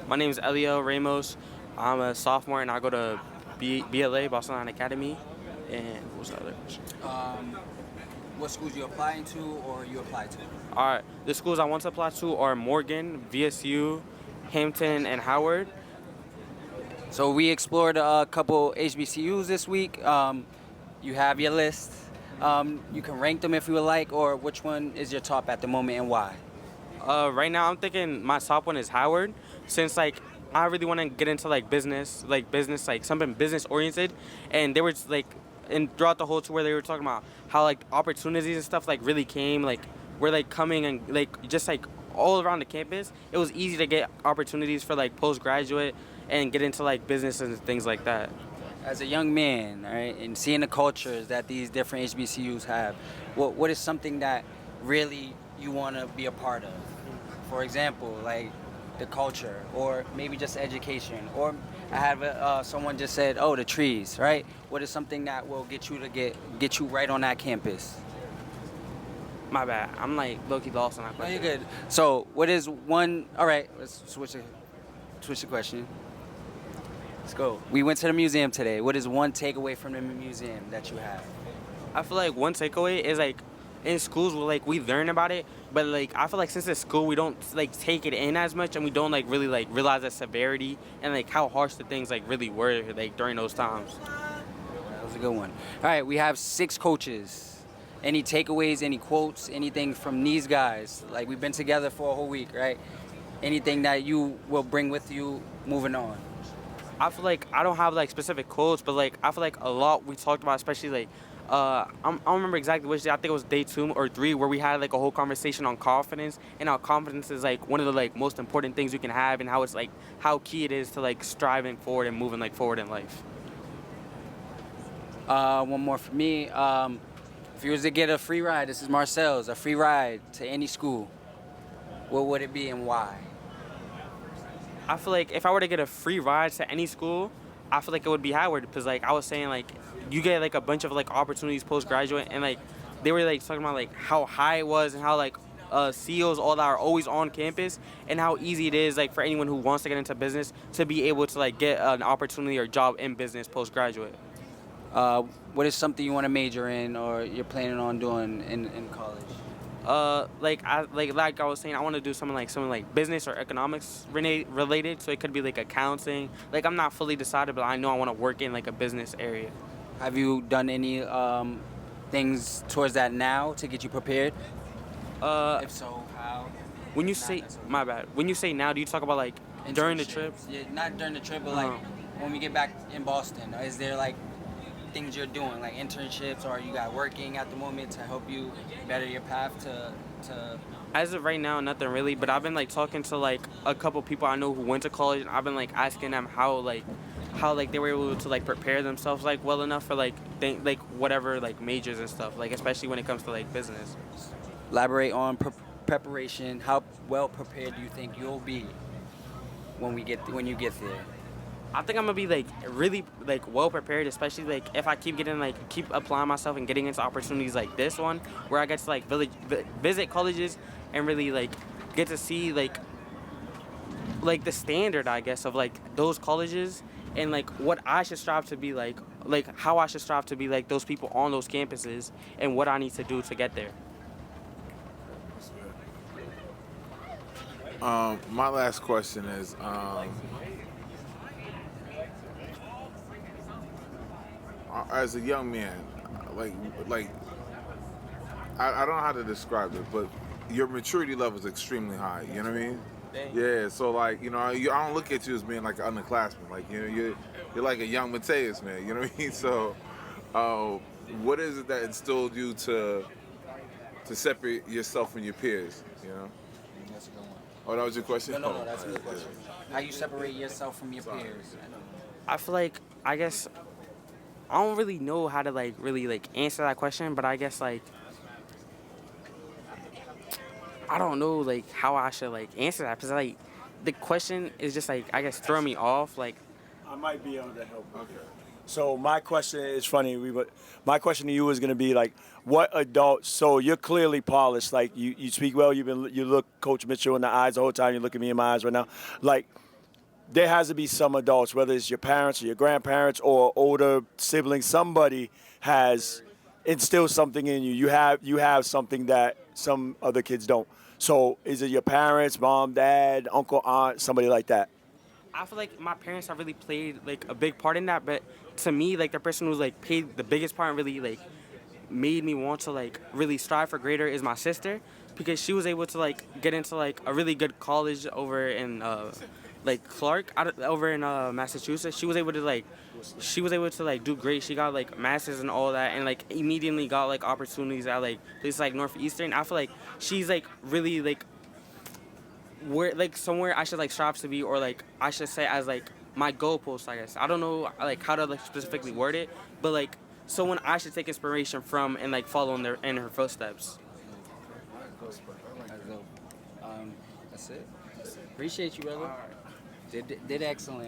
My name is Eliel Ramos. I'm a sophomore and I go to BLA, Boston Line Academy. And what was the other question? What schools you applying to or you apply to? All right, the schools I want to apply to are Morgan, VSU, Hampton, and Howard. So we explored a couple HBCUs this week. You have your list. You can rank them if you would like, or which one is your top at the moment and why? Right now, I'm thinking my top one is Howard, since like I really want to get into like business, like something business oriented, and they were like, and throughout the whole tour they were talking about how like opportunities and stuff like really came, like we're like coming and like just like all around the campus. It was easy to get opportunities for like postgraduate and get into like business and things like that. As a young man, all right, and seeing the cultures that these different HBCUs have, what is something that really you want to be a part of? For example, like the culture, or maybe just education, or I have someone just said, oh, the trees, right? What is something that will get you right on that campus? My bad. I'm like low-key lost on that No, question. you're good. So, what is one? All right, let's switch the question. Let's go. We went to the museum today. What is one takeaway from the museum that you have? I feel like one takeaway is like in schools we learn about it, but like I feel like since it's school we don't like take it in as much and we don't like really like realize the severity and like how harsh the things like really were like during those times. That was a good one. All right, we have 6 coaches. Any takeaways, any quotes, anything from these guys? Like we've been together for a whole week, right? Anything that you will bring with you moving on? I feel like I don't have like specific quotes, but like I feel like a lot we talked about, especially like I don't remember exactly which day. I think it was day 2 or 3 where we had like a whole conversation on confidence and how confidence is like one of the like most important things you can have and how it's like how key it is to like striving forward and moving like forward in life. One more for me. If you was to get a free ride, this is Marcel's, a free ride to any school, what would it be and why? I feel like if I were to get a free ride to any school, I feel like it would be Howard because like I was saying like you get like a bunch of like opportunities postgraduate and like they were like talking about like how high it was and how like CEOs all that are always on campus and how easy it is like for anyone who wants to get into business to be able to like get an opportunity or job in business postgraduate. What is something you want to major in or you're planning on doing in college? Like I was saying, I want to do something like business or economics related. So it could be like accounting. Like I'm not fully decided, but I know I want to work in like a business area. Have you done any things towards that now to get you prepared? If so, how? When you say my bad, when you say now, do you talk about like during the trip? Yeah, not during the trip, but like when we get back in Boston, is there like things you're doing, like internships, or you got working at the moment to help you better your path to As of right now, nothing really. But I've been like talking to like a couple people I know who went to college, and I've been like asking them how they were able to like prepare themselves like well enough for like whatever like majors and stuff, like especially when it comes to like business. elaborate on preparation. How well prepared do you think you'll be when you get there? I think I'm gonna be like really like well prepared, especially like if I keep applying myself and getting into opportunities like this one, where I get to like visit colleges and really like get to see like the standard I guess of like those colleges and like what I should strive to be like how I should strive to be like those people on those campuses and what I need to do to get there. My last question is, as a young man, I don't know how to describe it, but your maturity level is extremely high. You know what I mean? Yeah. So like, I don't look at you as being like an underclassman. Like, you're like a young Mateus, man. You know what I mean? So, what is it that instilled you to separate yourself from your peers? You know? That's a good one. Oh, that was your question? No, that's a good question. How you separate yourself from your peers? I feel like I guess I don't really know how to like really like answer that question, but I guess like I don't know like how I should like answer that because like the question is just like I guess throwing me off. Like I might be able to help. Okay. So my question is funny. My question to you is going to be like, what adult? So you're clearly polished. Like you speak well. You look Coach Mitchell in the eyes the whole time. You look at me in my eyes right now. Like, there has to be some adults, whether it's your parents or your grandparents or older siblings, somebody has instilled something in you. You have something that some other kids don't. So is it your parents, mom, dad, uncle, aunt, somebody like that? I feel like my parents have really played like a big part in that, but to me, like the person who's like played the biggest part and really like made me want to like really strive for greater is my sister, because she was able to like get into like a really good college over in like Clark over in Massachusetts. She was able to like do great. She got like masters and all that, and like immediately got like opportunities at like places like Northeastern. I feel like she's like really like where like somewhere I should like strive to be, or like I should say as like my goalpost, I guess. I don't know like how to like specifically word it, but like someone I should take inspiration from and like follow in her footsteps. That's dope. That's it. Appreciate you, brother. Did excellent.